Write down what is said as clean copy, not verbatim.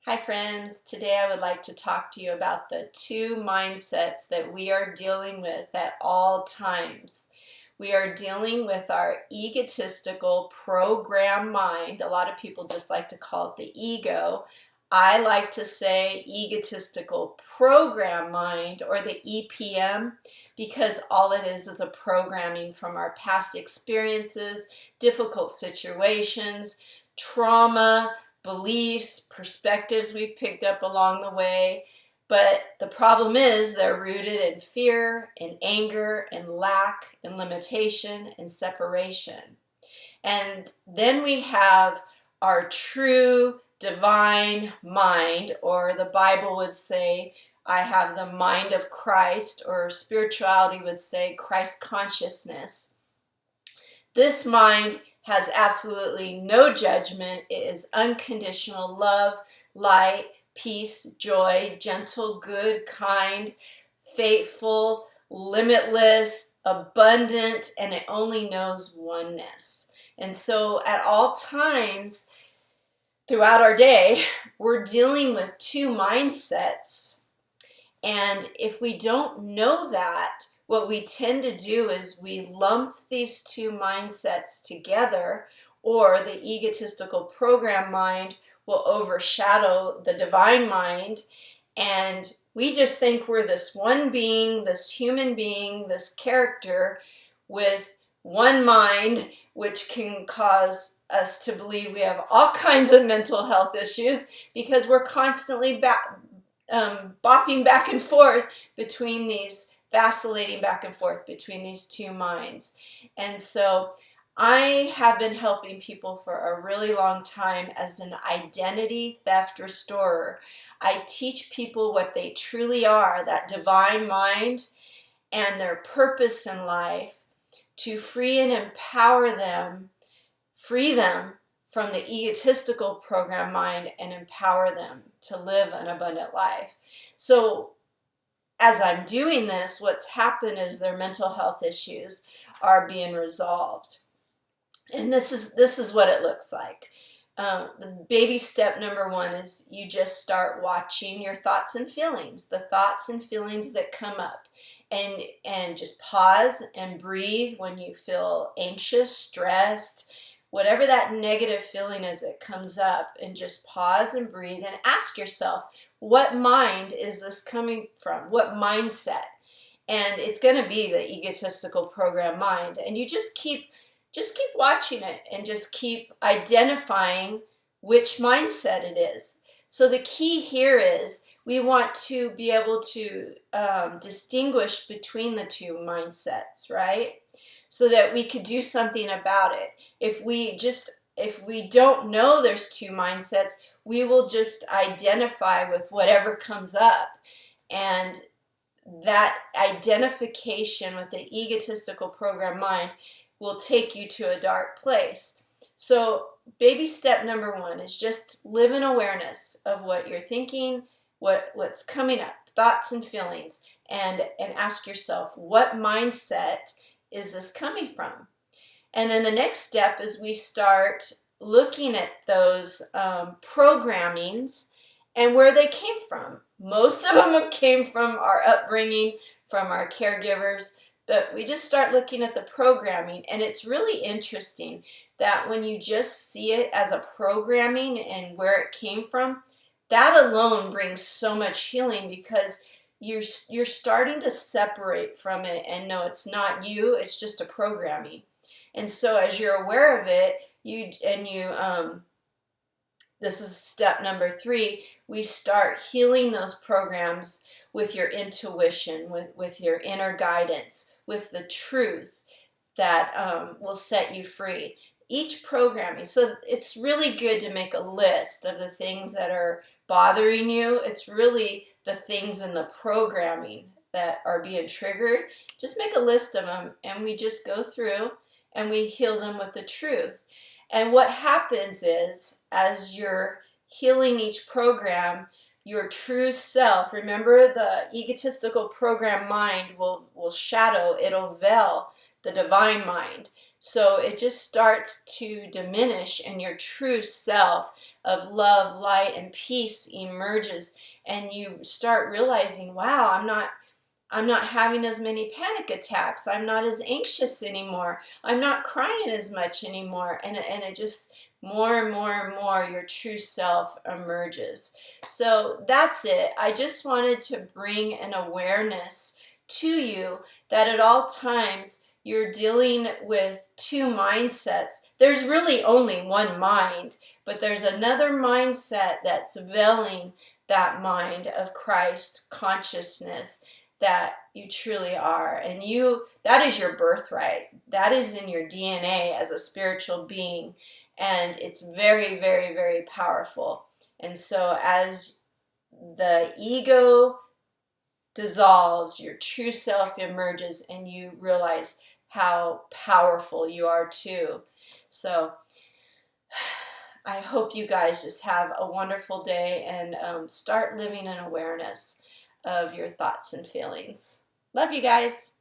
Hi friends, today I would like to talk to you about the two mindsets that we are dealing with at all times. We are dealing with our egotistical programmed mind. A lot of people just like to call it the ego. I like to say egotistical programmed mind, or the EPM, because all it is a programming from our past experiences, difficult situations, trauma, beliefs, perspectives we've picked up along the way. But the problem is they're rooted in fear, in anger, in lack, in limitation, in separation. And then we have our true divine mind, or the Bible would say, I have the mind of Christ, or spirituality would say Christ consciousness. This mind has absolutely no judgment. It is unconditional love, light, peace, joy, gentle, good, kind, faithful, limitless, abundant, and it only knows oneness. And so at all times throughout our day, we're dealing with two mindsets. And if we don't know that, what we tend to do is we lump these two mindsets together, or the egotistical program mind will overshadow the divine mind, and we just think we're this one being, this human being, this character with one mind, which can cause us to believe we have all kinds of mental health issues because we're constantly bopping back and forth between these, vacillating back and forth between these two minds. And so I have been helping people for a really long time as an identity theft restorer. I teach people what they truly are, that divine mind, and their purpose in life, to free and empower them, free them from the egotistical program mind, and empower them to live an abundant life. So as I'm doing this, what's happened is their mental health issues are being resolved. And this is what it looks like. The baby step number one is you just start watching your thoughts and feelings, the thoughts and feelings that come up. And just pause and breathe when you feel anxious, stressed, whatever that negative feeling is that comes up, and just pause and breathe and ask yourself, what mind is this coming from? What mindset? And it's going to be the egotistical program mind. And you just keep watching it and just keep identifying which mindset it is. So the key here is we want to be able to distinguish between the two mindsets, right? So that we could do something about it. If we don't know there's two mindsets, we will just identify with whatever comes up. And that identification with the egotistical program mind will take you to a dark place. So baby step number one is just live in awareness of what you're thinking, what's coming up, thoughts and feelings, and ask yourself, what mindset is this coming from? And then the next step is we start looking at those programmings and where they came from. Most of them came from our upbringing, from our caregivers, but we just start looking at the programming. And it's really interesting that when you just see it as a programming and where it came from, that alone brings so much healing, because you're starting to separate from it and know it's not you, it's just a programming. And so as you're aware of it, this is step number 3, we start healing those programs with your intuition, with your inner guidance, with the truth that will set you free. Each programming, so it's really good to make a list of the things that are bothering you. It's really the things in the programming that are being triggered. Just make a list of them, and we just go through and we heal them with the truth. And what happens is, as you're healing each program, your true self, remember the egotistical program mind will shadow, it'll veil the divine mind. So it just starts to diminish, and your true self of love, light, and peace emerges, and you start realizing, wow, I'm not having as many panic attacks. I'm not as anxious anymore. I'm not crying as much anymore. And it just more and more and more your true self emerges. So that's it. I just wanted to bring an awareness to you that at all times you're dealing with two mindsets. There's really only one mind, but there's another mindset that's veiling that mind of Christ consciousness that you truly are. And that is your birthright. That is in your DNA as a spiritual being. And it's very, very, very powerful. And so as the ego dissolves, your true self emerges, and you realize how powerful you are too. So I hope you guys just have a wonderful day and start living in awareness of your thoughts and feelings. Love you guys.